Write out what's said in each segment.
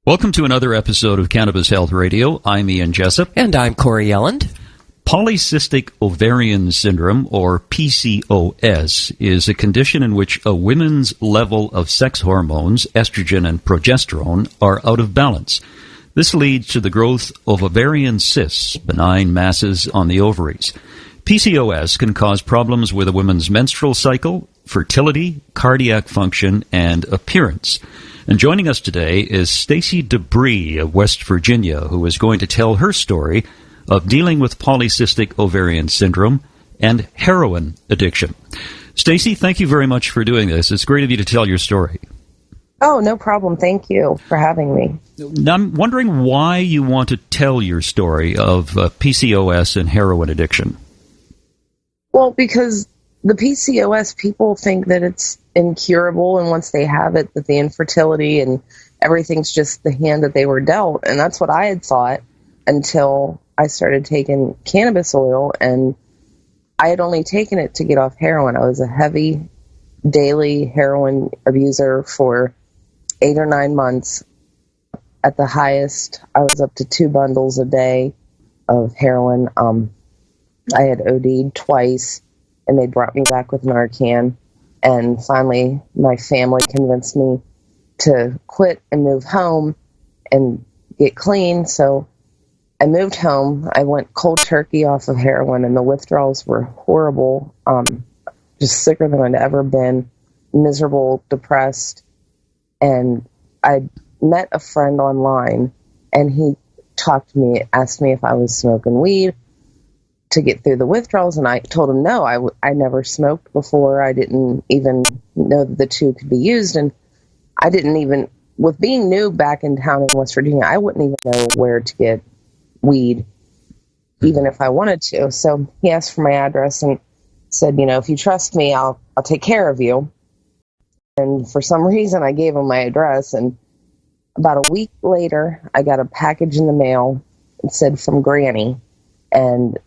Welcome to another episode of Cannabis Health Radio. I'm Ian Jessup. And I'm Corey Yelland. Polycystic ovarian syndrome, or PCOS, is a condition in which a woman's level of sex hormones, estrogen and progesterone, are out of balance. This leads to the growth of ovarian cysts, benign masses on the ovaries. PCOS can cause problems with a woman's menstrual cycle, fertility, cardiac function, and appearance. And joining us today is Stacey DeBees of West Virginia, who is going to tell her story of dealing with polycystic ovarian syndrome and heroin addiction. Stacey, thank you very much for doing this. It's great of you to tell your story. Oh, no problem. Thank you for having me. Now, I'm wondering why you want to tell your story of PCOS and heroin addiction. Well, because the PCOS, people think that it's incurable, and once they have it, that the infertility and everything's just the hand that they were dealt. And that's what I had thought until I started taking cannabis oil, and I had only taken it to get off heroin. I was a heavy daily heroin abuser for 8 or 9 months. At the highest, I was up to 2 bundles a day of heroin. I had OD'd twice, and they brought me back with Narcan. And finally, my family convinced me to quit and move home and get clean. So I moved home. I went cold turkey off of heroin, and the withdrawals were horrible. Just sicker than I'd ever been, miserable, depressed. And I met a friend online, and he talked to me, asked me if I was smoking weed to get through the withdrawals, and I told him no, I never smoked before. I didn't even know that the two could be used, and I didn't even, with being new back in town in West Virginia, I wouldn't even know where to get weed, even if I wanted to. So he asked for my address and said, if you trust me, I'll take care of you. And for some reason, I gave him my address, and about a week later, I got a package in the mail. It said from Granny, and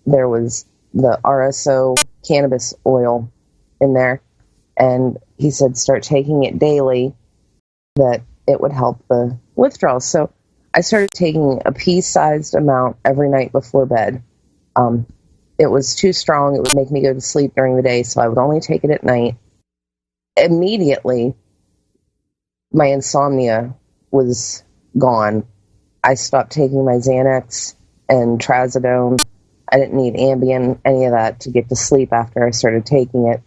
there was the RSO cannabis oil in there, and he said start taking it daily, that it would help the withdrawals. So I started taking a pea-sized amount every night before bed. It was too strong. It would make me go to sleep during the day, so I would only take it at night. Immediately, my insomnia was gone. I stopped taking my Xanax and Trazodone. I didn't need Ambien, any of that, to get to sleep after I started taking it.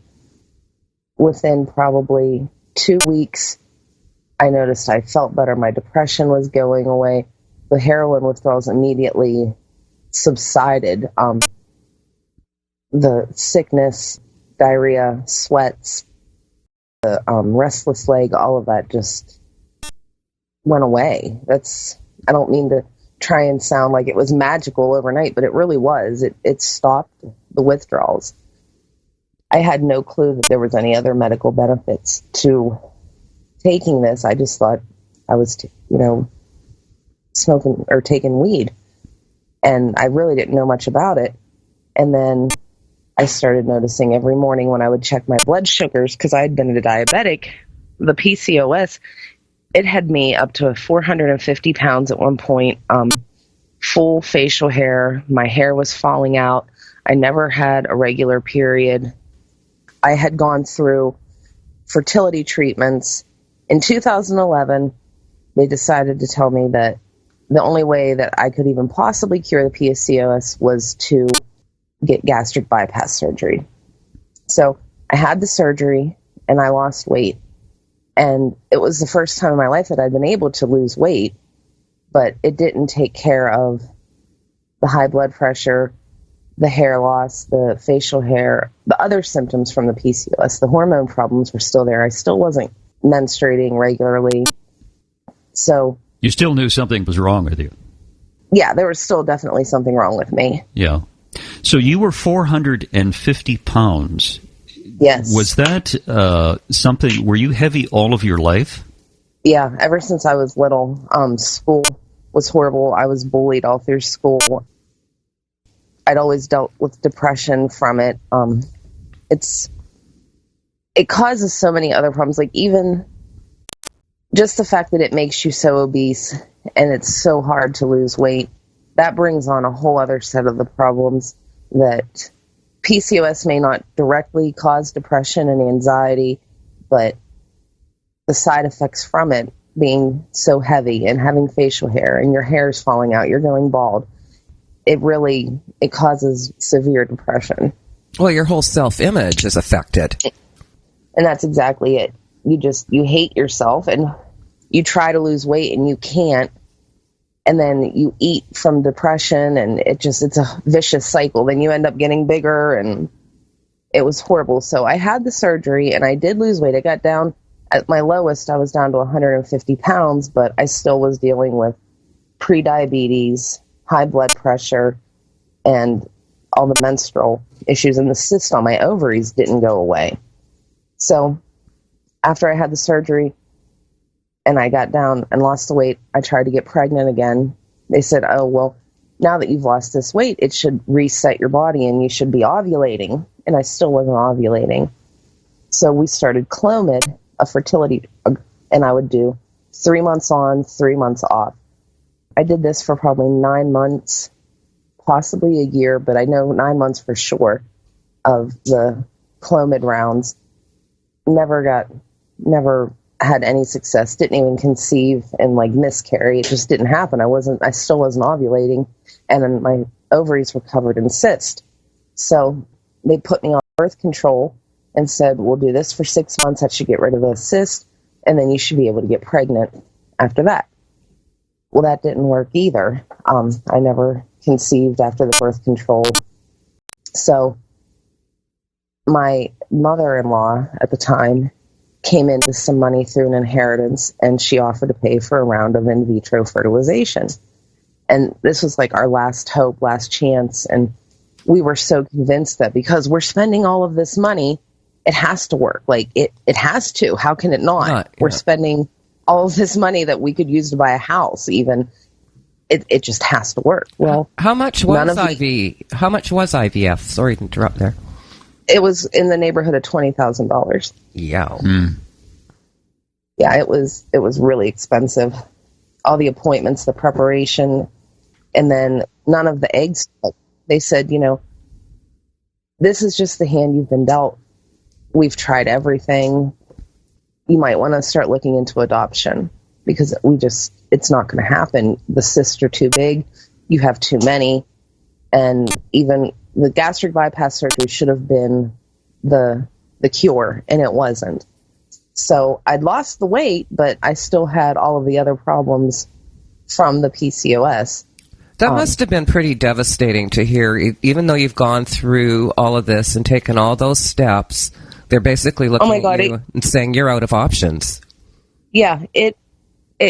Within probably 2 weeks, I noticed I felt better. My depression was going away. The heroin withdrawals immediately subsided. The sickness, diarrhea, sweats, the restless leg, all of that just went away. I don't mean to try and sound like it was magical overnight, but it really was. It stopped the withdrawals. I had no clue that there was any other medical benefits to taking this. I just thought I was, smoking or taking weed, and I really didn't know much about it. And then I started noticing every morning when I would check my blood sugars, because I had been a diabetic, the PCOS, it had me up to 450 pounds at one point, full facial hair. My hair was falling out. I never had a regular period. I had gone through fertility treatments. In 2011, they decided to tell me that the only way that I could even possibly cure the PCOS was to get gastric bypass surgery. So I had the surgery, and I lost weight. And it was the first time in my life that I'd been able to lose weight, but it didn't take care of the high blood pressure, the hair loss, the facial hair, the other symptoms from the PCOS. The hormone problems were still there. I still wasn't menstruating regularly. So you still knew something was wrong with you? Yeah, there was still definitely something wrong with me. Yeah. So you were 450 pounds. Yes. Was that something, were you heavy all of your life? Yeah, ever since I was little. School was horrible. I was bullied all through school. I'd always dealt with depression from it. It causes so many other problems. Like, even just the fact that it makes you so obese and it's so hard to lose weight, that brings on a whole other set of the problems that PCOS may not directly cause depression and anxiety, but the side effects from it being so heavy and having facial hair and your hair is falling out, you're going bald, it causes severe depression. Well, your whole self-image is affected. And that's exactly it. You hate yourself and you try to lose weight and you can't. And then you eat from depression and it's a vicious cycle. Then you end up getting bigger and it was horrible. So I had the surgery and I did lose weight. I got down at my lowest. I was down to 150 pounds, but I still was dealing with pre-diabetes, high blood pressure, and all the menstrual issues, and the cyst on my ovaries didn't go away. So after I had the surgery and I got down and lost the weight, I tried to get pregnant again. They said, oh, well, now that you've lost this weight, it should reset your body and you should be ovulating. And I still wasn't ovulating. So we started Clomid, a fertility drug, and I would do 3 months on, 3 months off. I did this for probably 9 months, possibly a year, but I know 9 months for sure of the Clomid rounds. Never had any success, didn't even conceive and miscarry. It just didn't happen. I still wasn't ovulating, and then my ovaries were covered in cyst. So they put me on birth control and said, we'll do this for 6 months. That should get rid of the cyst, and then you should be able to get pregnant after that. Well, that didn't work either. I never conceived after the birth control. So my mother-in-law at the time came into some money through an inheritance, and she offered to pay for a round of in vitro fertilization. And this was our last hope, last chance. And we were so convinced that because we're spending all of this money, it has to work. It has to. How can it not? We're spending all of this money that we could use to buy a house even. It just has to work. Well, how much was IVF? Sorry to interrupt there. It was in the neighborhood of $20,000. Yeah. Mm. Yeah, it was really expensive. All the appointments, the preparation, and then none of the eggs. They said, this is just the hand you've been dealt. We've tried everything. You might want to start looking into adoption because it's not going to happen. The cysts are too big. You have too many. And even the gastric bypass surgery should have been the cure, and it wasn't. So I'd lost the weight, but I still had all of the other problems from the PCOS. That must have been pretty devastating to hear. Even though you've gone through all of this and taken all those steps, they're basically looking at you and saying you're out of options. Yeah, it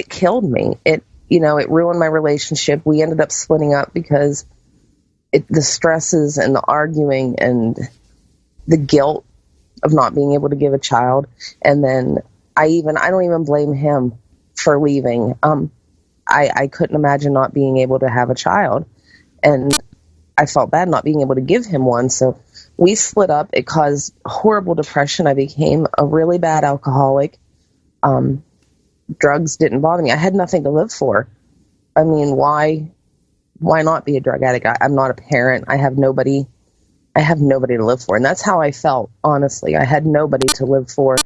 killed me. It ruined my relationship. We ended up splitting up because the stresses and the arguing and the guilt of not being able to give a child. And then I don't even blame him for leaving. I couldn't imagine not being able to have a child, and I felt bad not being able to give him one. So we split up. It caused horrible depression. I became a really bad alcoholic. Drugs didn't bother me. I had nothing to live for. I mean, why not be a drug addict? I'm not a parent. I have nobody to live for. And that's how I felt, honestly. I had nobody to live for.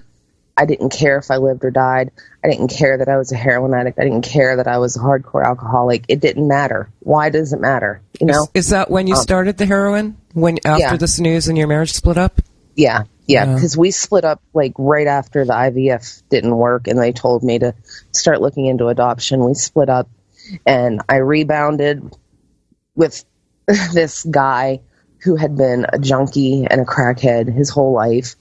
I didn't care if I lived or died. I didn't care that I was a heroin addict. I didn't care that I was a hardcore alcoholic. It didn't matter. Why does it matter? Is that when you started the heroin? After the snooze and your marriage split up? Yeah. Because we split up right after the IVF didn't work, and they told me to start looking into adoption. We split up, and I rebounded with this guy who had been a junkie and a crackhead his whole life.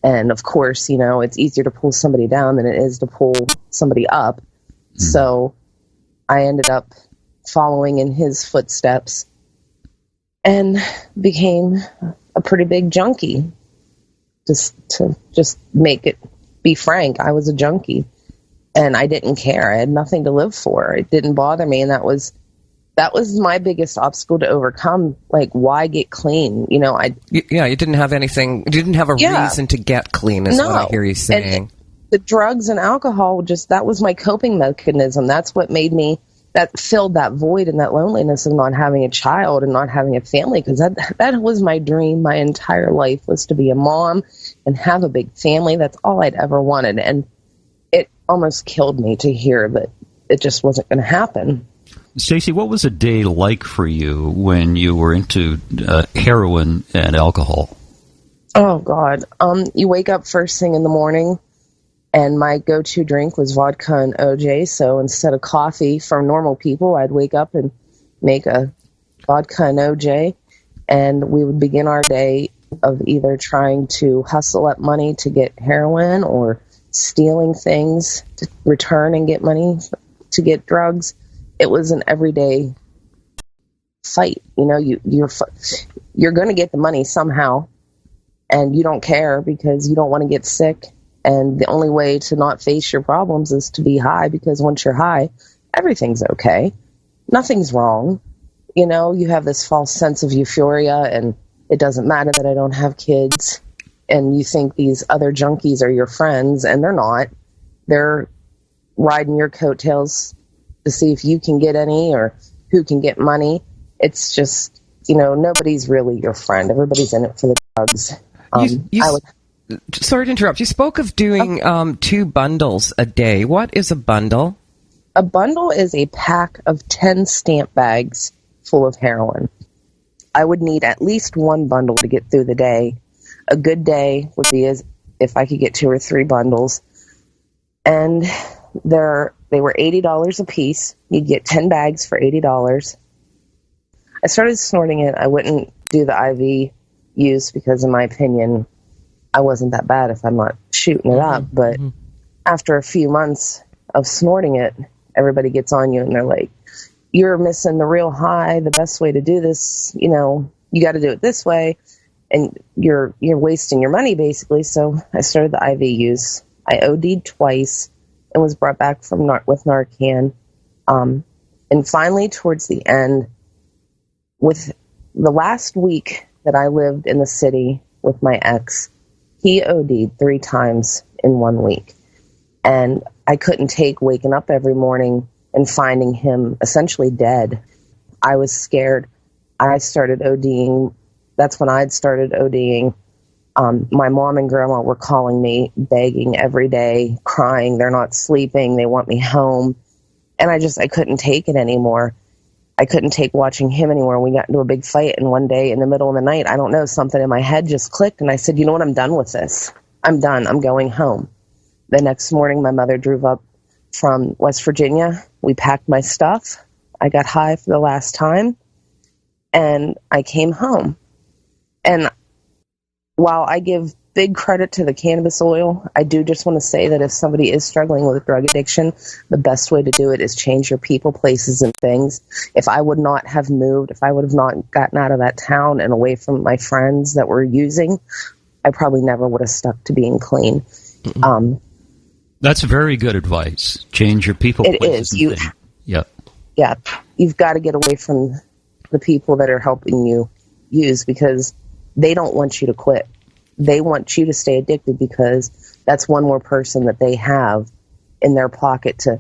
And of course, it's easier to pull somebody down than it is to pull somebody up. Mm-hmm. So I ended up following in his footsteps and became a pretty big junkie. To make it be frank, I was a junkie and I didn't care. I had nothing to live for. It didn't bother me. And that was my biggest obstacle to overcome. Why get clean? You didn't have anything. You didn't have a reason to get clean is what I hear you saying. the drugs and alcohol, just that was my coping mechanism. That's what made me, that filled that void and that loneliness of not having a child and not having a family, because that was my dream. My entire life was to be a mom and have a big family. That's all I'd ever wanted. And it almost killed me to hear that it just wasn't going to happen. Stacey, what was a day like for you when you were into heroin and alcohol? Oh, God. You wake up first thing in the morning, and my go-to drink was vodka and OJ. So instead of coffee for normal people, I'd wake up and make a vodka and OJ, and we would begin our day of either trying to hustle up money to get heroin or stealing things to return and get money to get drugs. It was an everyday fight. You know, you're going to get the money somehow, and you don't care because you don't want to get sick. And the only way to not face your problems is to be high, because once you're high, everything's okay. Nothing's wrong. You know, you have this false sense of euphoria, and it doesn't matter that I don't have kids. And you think these other junkies are your friends, and they're not. They're riding your coattails to see if you can get any or who can get money. It's just, you know, nobody's really your friend. Everybody's in it for the drugs. Sorry to interrupt. You spoke of doing 2 bundles a day. What is a bundle? A bundle is a pack of 10 stamp bags full of heroin. I would need at least 1 bundle to get through the day. A good day would be as if I could get 2 or 3 bundles. And they were $80 a piece. You'd get 10 bags for $80. I started snorting it. I wouldn't do the IV use because, in my opinion, I wasn't that bad if I'm not shooting it up. But after a few months of snorting it, everybody gets on you and they're like, you're missing the real high. The best way to do this, you know, you got to do it this way. And you're wasting your money, basically. So I started the IV use. I OD'd twice and was brought back with Narcan. And finally, towards the end, with the last week that I lived in the city with my ex, he OD'd 3 times in 1 week. And I couldn't take waking up every morning and finding him essentially dead. I was scared. I started ODing. That's when I'd started ODing. My mom and grandma were calling me, begging every day, crying. They're not sleeping. They want me home. And I couldn't take it anymore. I couldn't take watching him anymore. We got into a big fight, and one day in the middle of the night, I don't know, something in my head just clicked, and I said, you know what, I'm done with this. I'm done. I'm going home. The next morning, my mother drove up from West Virginia. We packed my stuff. I got high for the last time, and I came home. And while I give big credit to the cannabis oil, I do just want to say that if somebody is struggling with drug addiction, the best way to do it is change your people, places, and things. If I would not have moved, if I would have not gotten out of that town and away from my friends that were using, I probably never would have stuck to being clean. That's very good advice. Change your people, places, and things. Yeah. You've got to get away from the people that are helping you use, because they don't want you to quit. They want you to stay addicted, because that's one more person that they have in their pocket to,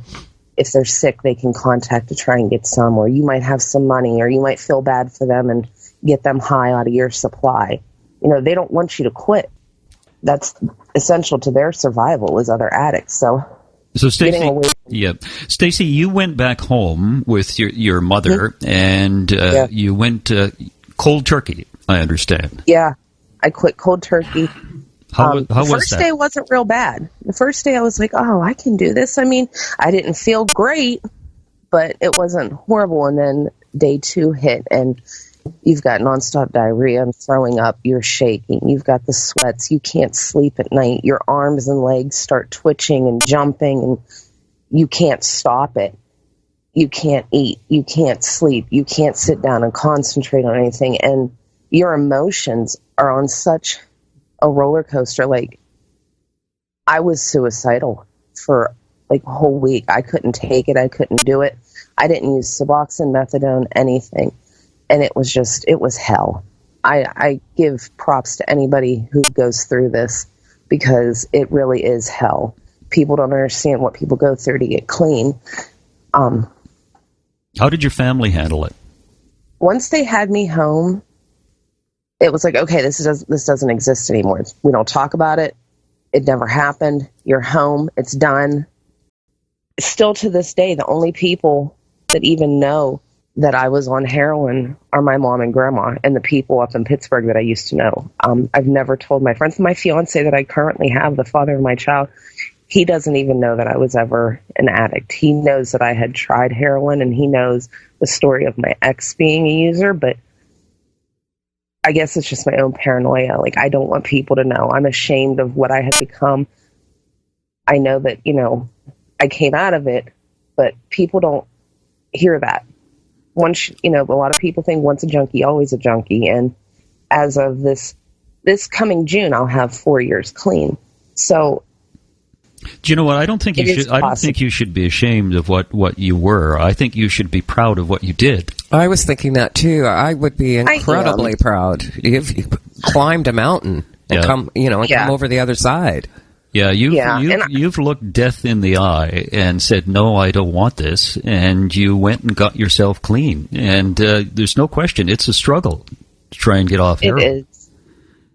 if they're sick, they can contact to try and get some, or you might have some money, or you might feel bad for them and get them high out of your supply. You know, they don't want you to quit. That's essential to their survival as other addicts. So Stacey, you went back home with your mother, and you went cold turkey, I understand. Yeah. I quit cold turkey. How was that? The first day wasn't real bad. The first day I was like, oh, I can do this. I mean, I didn't feel great, but it wasn't horrible. And then day 2 hit, and you've got nonstop diarrhea and throwing up. You're shaking. You've got the sweats. You can't sleep at night. Your arms and legs start twitching and jumping, and you can't stop it. You can't eat. You can't sleep. You can't sit down and concentrate on anything. And your emotions are on such a roller coaster. Like, I was suicidal for like a whole week. I couldn't take it. I couldn't do it. I didn't use Suboxone, methadone, anything. And it was hell. I give props to anybody who goes through this, because it really is hell. people don't understand what people go through to get clean. How did your family handle it? Once they had me home, it was like, okay, this doesn't exist anymore. We don't talk about it. It never happened. You're home. It's done. Still to this day, the only people that even know that I was on heroin are my mom and grandma and the people up in Pittsburgh that I used to know. I've never told my friends. My fiance that I currently have, the father of my child, he doesn't even know that I was ever an addict. He knows that I had tried heroin, and he knows the story of my ex being a user, but I guess it's just my own paranoia. Like, I don't want people to know. I'm ashamed of what I had become. I know that, I came out of it, but people don't hear that. Once, a lot of people think once a junkie, always a junkie. And as of this coming June, I'll have 4 years clean. So, do you know what? I don't think you should. I don't think you should be ashamed of what you were. I think you should be proud of what you did. I was thinking that too. I would be incredibly proud if you climbed a mountain and come over the other side. Yeah, you've looked death in the eye and said, "No, I don't want this," and you went and got yourself clean. And there's no question, it's a struggle to try and get off heroin.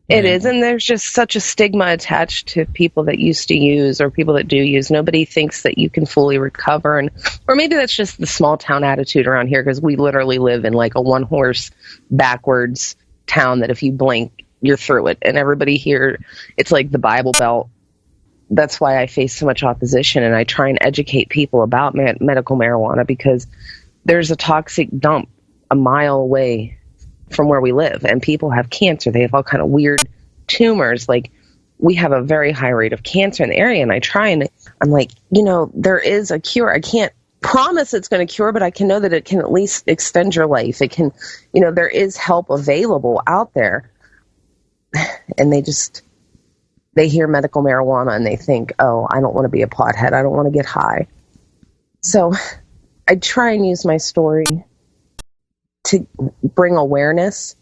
It is, and there's just such a stigma attached to people that used to use or people that do use. Nobody thinks that you can fully recover, or maybe that's just the small town attitude around here, because we literally live in like a one-horse backwards town that if you blink, you're through it. And everybody here, it's like the Bible Belt. That's why I face so much opposition, and I try and educate people about medical marijuana, because there's a toxic dump a mile away from where we live, and people have cancer. They have all kind of weird tumors. Like, we have a very high rate of cancer in the area, and I'm like, there is a cure. I can't promise it's going to cure, but I can know that it can at least extend your life. It can, there is help available out there. And they hear medical marijuana and they think, oh, I don't want to be a pothead. I don't want to get high. So I try and use my story to bring awareness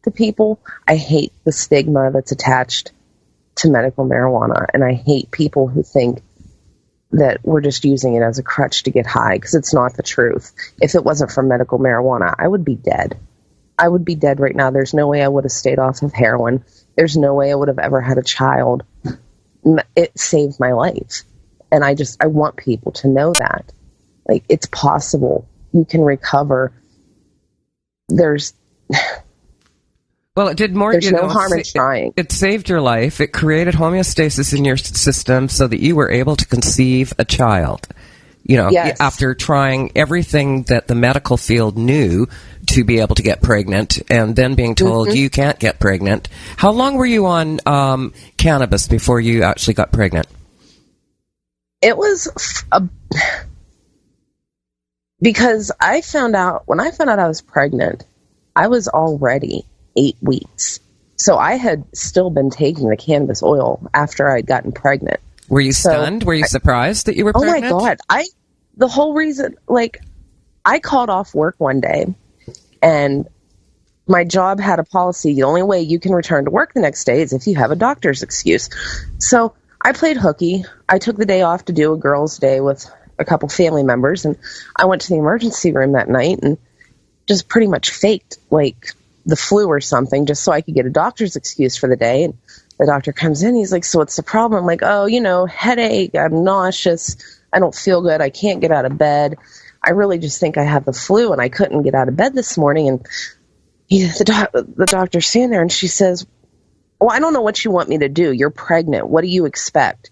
to people. I hate the stigma that's attached to medical marijuana, and I hate people who think that we're just using it as a crutch to get high, because it's not the truth. If it wasn't for medical marijuana, I would be dead. I would be dead right now. There's no way I would have stayed off of heroin. There's no way I would have ever had a child. It saved my life. And I want people to know that. Like, it's possible. You can recover. Well, it did more. There's no harm in trying. It saved your life. It created homeostasis in your system so that you were able to conceive a child. Yes. After trying everything that the medical field knew to be able to get pregnant, and then being told you can't get pregnant. How long were you on cannabis before you actually got pregnant? It was because when I found out I was pregnant, I was already 8 weeks. So I had still been taking the cannabis oil after I'd gotten pregnant. Were you stunned? Were you surprised that you were pregnant? Oh my God. The whole reason, I called off work one day, and my job had a policy. The only way you can return to work the next day is if you have a doctor's excuse. So I played hooky. I took the day off to do a girls' day with a couple family members, and I went to the emergency room that night and just pretty much faked the flu or something, just so I could get a doctor's excuse for the day. And the doctor comes in, he's like, so what's the problem? I'm like, oh, headache, I'm nauseous, I don't feel good, I can't get out of bed. I really just think I have the flu, and I couldn't get out of bed this morning. And the doctor's standing there, and she says, well, I don't know what you want me to do. You're pregnant. What do you expect?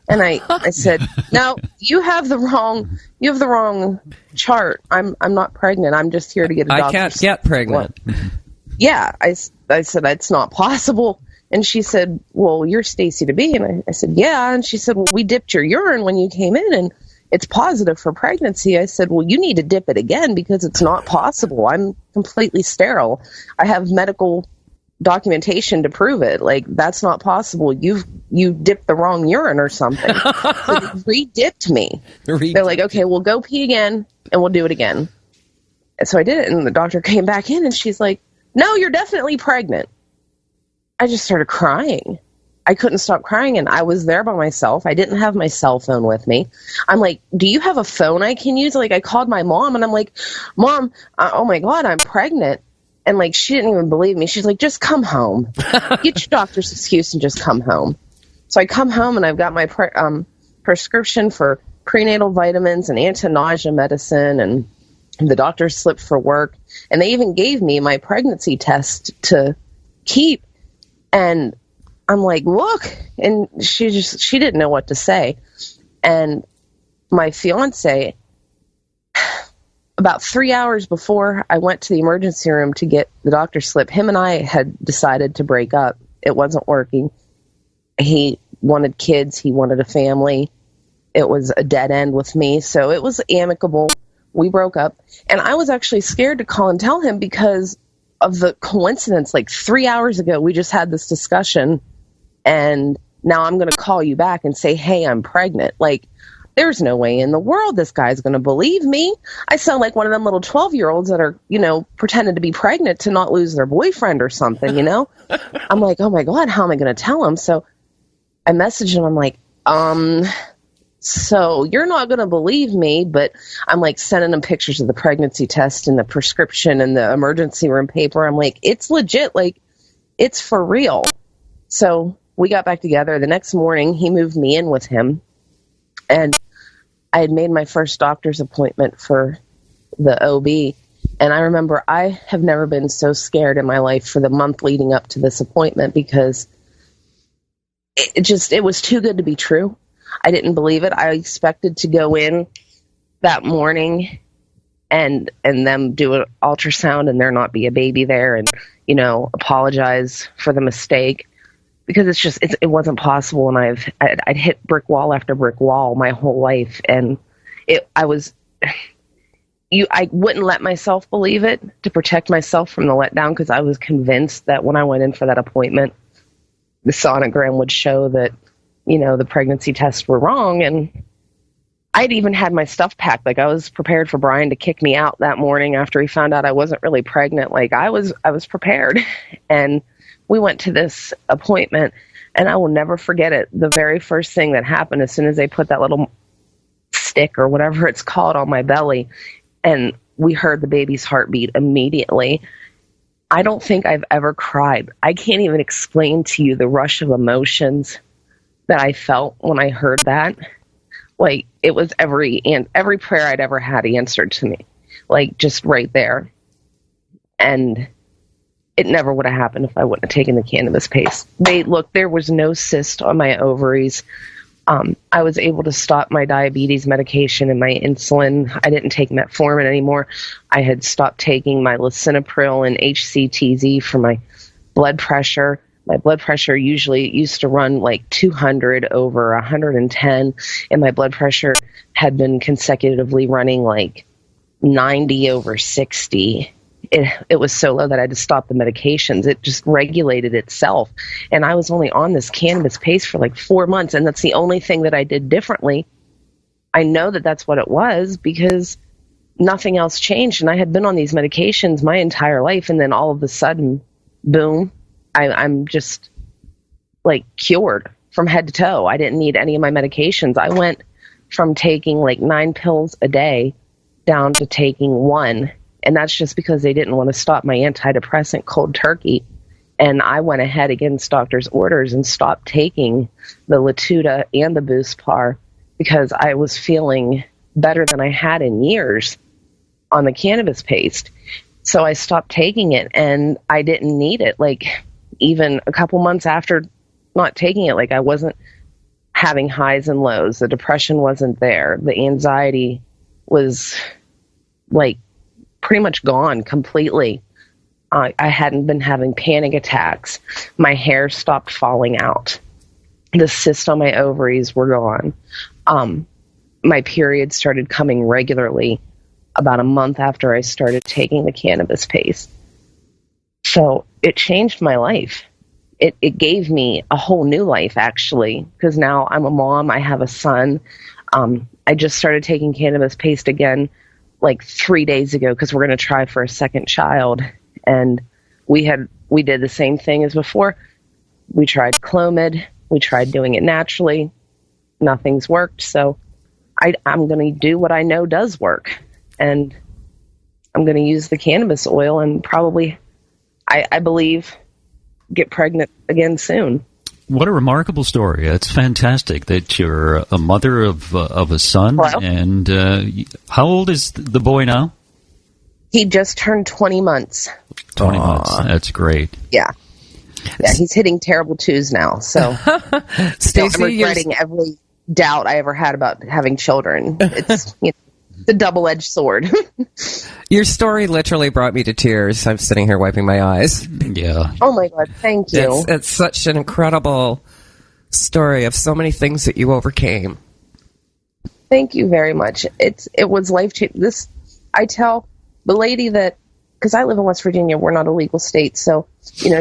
And I said, no, you have the wrong chart. I'm not pregnant. I'm just here to get a doctor's. I can't get pregnant. Yeah. I said, it's not possible. And she said, well, you're Stacey DeBees. And I said, yeah. And she said, well, we dipped your urine when you came in, and it's positive for pregnancy. I said, well, you need to dip it again, because it's not possible. I'm completely sterile. I have medical documentation to prove it. That's not possible. You dipped the wrong urine or something. So they re-dipped me. They're like, okay, we'll go pee again, and we'll do it again. And so I did it, and the doctor came back in, and she's like, no, you're definitely pregnant. I just started crying. I couldn't stop crying, and I was there by myself. I didn't have my cell phone with me. I'm like, do you have a phone I can use? Like, I called my mom, and I'm like, Mom, oh my God, I'm pregnant. And like, she didn't even believe me. She's like, just come home. Get your doctor's excuse and just come home. So I come home, and I've got my prescription for prenatal vitamins and anti-nausea medicine, and the doctor's slip for work. And they even gave me my pregnancy test to keep. And I'm like, look. And she didn't know what to say. And my fiance, about 3 hours before I went to the emergency room to get the doctor's slip, him and I had decided to break up. It wasn't working. He wanted kids. He wanted a family. It was a dead end with me. So it was amicable. We broke up. And I was actually scared to call and tell him because of the coincidence. Like 3 hours ago, we just had this discussion. And now I'm going to call you back and say, hey, I'm pregnant. Like, there's no way in the world this guy's going to believe me. I sound like one of them little 12-year-olds that are, pretending to be pregnant to not lose their boyfriend or something, I'm like, oh my God, how am I going to tell him? So I messaged him. I'm like, so you're not going to believe me, but I'm like sending him pictures of the pregnancy test and the prescription and the emergency room paper. I'm like, it's legit. Like, it's for real. So we got back together. The next morning, he moved me in with him. And I had made my first doctor's appointment for the OB. And I remember I have never been so scared in my life for the month leading up to this appointment because it was too good to be true. I didn't believe it. I expected to go in that morning and them do an ultrasound and there not be a baby there and, apologize for the mistake. Because it wasn't possible, and I'd hit brick wall after brick wall my whole life, and I wouldn't let myself believe it to protect myself from the letdown because I was convinced that when I went in for that appointment, the sonogram would show that the pregnancy tests were wrong, and I'd even had my stuff packed. Like I was prepared for Brian to kick me out that morning after he found out I wasn't really pregnant. Like I was prepared, and we went to this appointment, and I will never forget it. The very first thing that happened as soon as they put that little stick or whatever it's called on my belly, and we heard the baby's heartbeat immediately. I don't think I've ever cried. I can't even explain to you the rush of emotions that I felt when I heard that. Like it was every prayer I'd ever had answered to me, like just right there. And it never would have happened if I wouldn't have taken the cannabis paste. There was no cyst on my ovaries. I was able to stop my diabetes medication and my insulin. I didn't take metformin anymore. I had stopped taking my lisinopril and HCTZ for my blood pressure. My blood pressure usually used to run like 200 over 110, and my blood pressure had been consecutively running like 90 over 60. It was so low that I had to stop the medications. It just regulated itself. And I was only on this cannabis paste for like 4 months, and that's the only thing that I did differently. I know that that's what it was because nothing else changed. And I had been on these medications my entire life, and then all of a sudden, boom, I'm just like cured from head to toe. I didn't need any of my medications. I went from taking like 9 pills a day down to taking 1. And that's just because they didn't want to stop my antidepressant cold turkey. And I went ahead against doctor's orders and stopped taking the Latuda and the Boost Par because I was feeling better than I had in years on the cannabis paste. So I stopped taking it, and I didn't need it. Like even a couple months after not taking it, like I wasn't having highs and lows. The depression wasn't there. The anxiety was like pretty much gone completely. I hadn't been having panic attacks. My hair stopped falling out. The cysts on my ovaries were gone. My periods started coming regularly about a month after I started taking the cannabis paste. So it changed my life. It gave me a whole new life, actually, because now I'm a mom. I have a son. I just started taking cannabis paste again like 3 days ago because we're going to try for a second child. And we did the same thing as before. We tried Clomid, We tried doing it naturally. Nothing's worked. So I'm going to do what I know does work. And I'm going to use the cannabis oil and probably, I believe, get pregnant again soon. What a remarkable story. It's fantastic that you're a mother of a son. Hello? And how old is the boy now? He just turned 20 months. 20 months. That's great. Yeah. Yeah, he's hitting terrible twos now. So Stacey, I'm regretting every doubt I ever had about having children. It's the double-edged sword. your story literally brought me to tears. I'm sitting here wiping my eyes. Yeah. Oh my God, thank you. It's such an incredible story of so many things that you overcame. Thank you very much. It was life-changing. I tell the lady that, because I live in West Virginia, we're not a legal state, so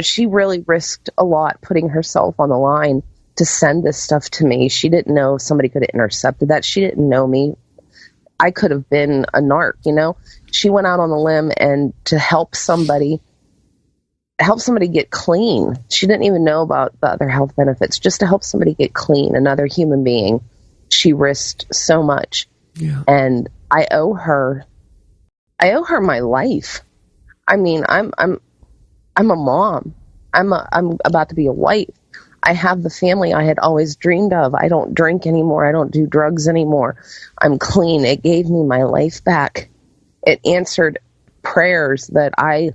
she really risked a lot putting herself on the line to send this stuff to me. She didn't know somebody could have intercepted that. She didn't know me. I could have been a narc, She went out on the limb and to help somebody get clean. She didn't even know about the other health benefits. Just to help somebody get clean, another human being. She risked so much. Yeah. And I owe her my life. I mean, I'm a mom. I'm about to be a wife. I have the family I had always dreamed of. I don't drink anymore. I don't do drugs anymore. I'm clean. It gave me my life back. It answered prayers that I,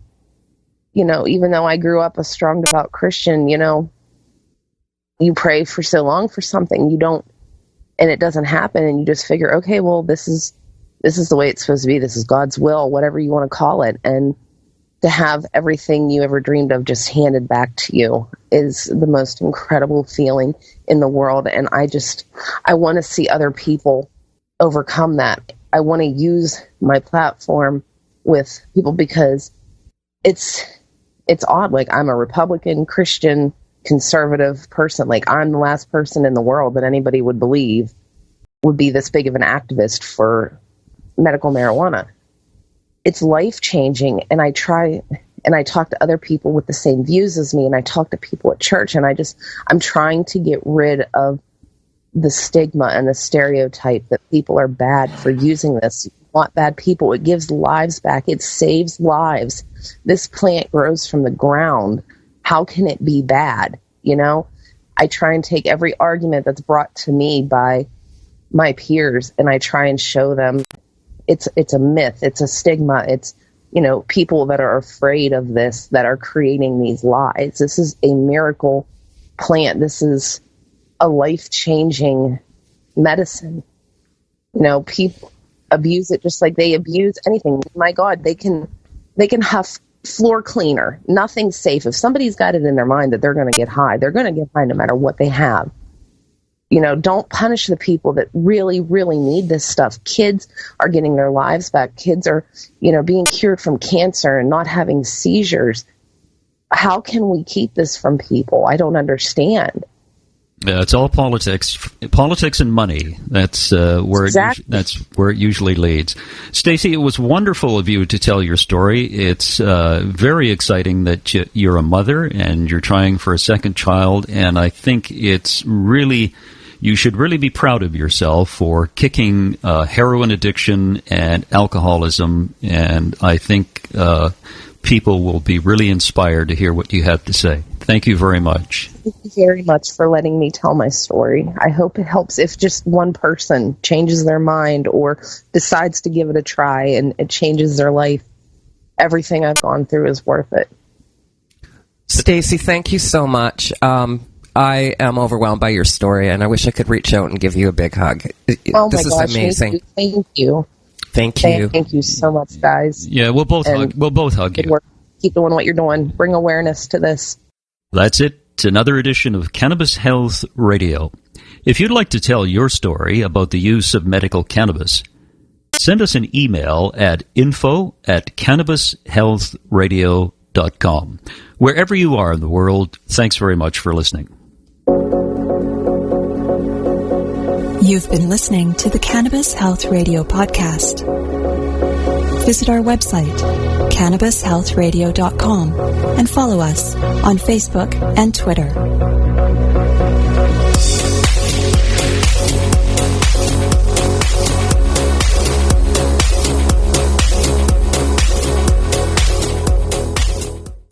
even though I grew up a strong, devout Christian, you pray for so long for something, and it doesn't happen, and you just figure, okay, well, this is the way it's supposed to be. This is God's will, whatever you want to call it. And to have everything you ever dreamed of just handed back to you is the most incredible feeling in the world. And I want to see other people overcome that. I want to use my platform with people because it's odd. Like, I'm a Republican, Christian, conservative person. Like, I'm the last person in the world that anybody would believe would be this big of an activist for medical marijuana. It's life-changing, and I talk to other people with the same views as me, and I talk to people at church, and I'm trying to get rid of the stigma and the stereotype that people are bad for using this. Not bad people. It gives lives back. It saves lives. This plant grows from the ground. How can it be bad? I try and take every argument that's brought to me by my peers, and I try and show them it's a myth. It's a stigma. It's, people that are afraid of this, that are creating these lies. This is a miracle plant. This is a life-changing medicine. People abuse it just like they abuse anything. My God, they can huff floor cleaner. Nothing's safe. If somebody's got it in their mind that they're going to get high, they're going to get high no matter what they have. Don't punish the people that really, really need this stuff. Kids are getting their lives back. Kids are, being cured from cancer and not having seizures. How can we keep this from people? I don't understand. It's all politics and money. That's Exactly. that's where it usually leads. Stacey, it was wonderful of you to tell your story. It's very exciting that you're a mother and you're trying for a second child, and I think you should really be proud of yourself for kicking heroin addiction and alcoholism, and I think people will be really inspired to hear what you have to say. Thank you very much. Thank you very much for letting me tell my story. I hope it helps if just one person changes their mind or decides to give it a try and it changes their life. Everything I've gone through is worth it. Stacey, thank you so much. I am overwhelmed by your story, and I wish I could reach out and give you a big hug. Oh this my is gosh, amazing. Thank you. Thank you. Thank you so much, guys. Yeah, we'll both hug Good you. work. Keep doing what you're doing. Bring awareness to this. That's it. Another edition of Cannabis Health Radio. If you'd like to tell your story about the use of medical cannabis, send us an email at info@cannabishealthradio.com. Wherever you are in the world, thanks very much for listening. You've been listening to the Cannabis Health Radio podcast. Visit our website, cannabishealthradio.com, and follow us on Facebook and Twitter.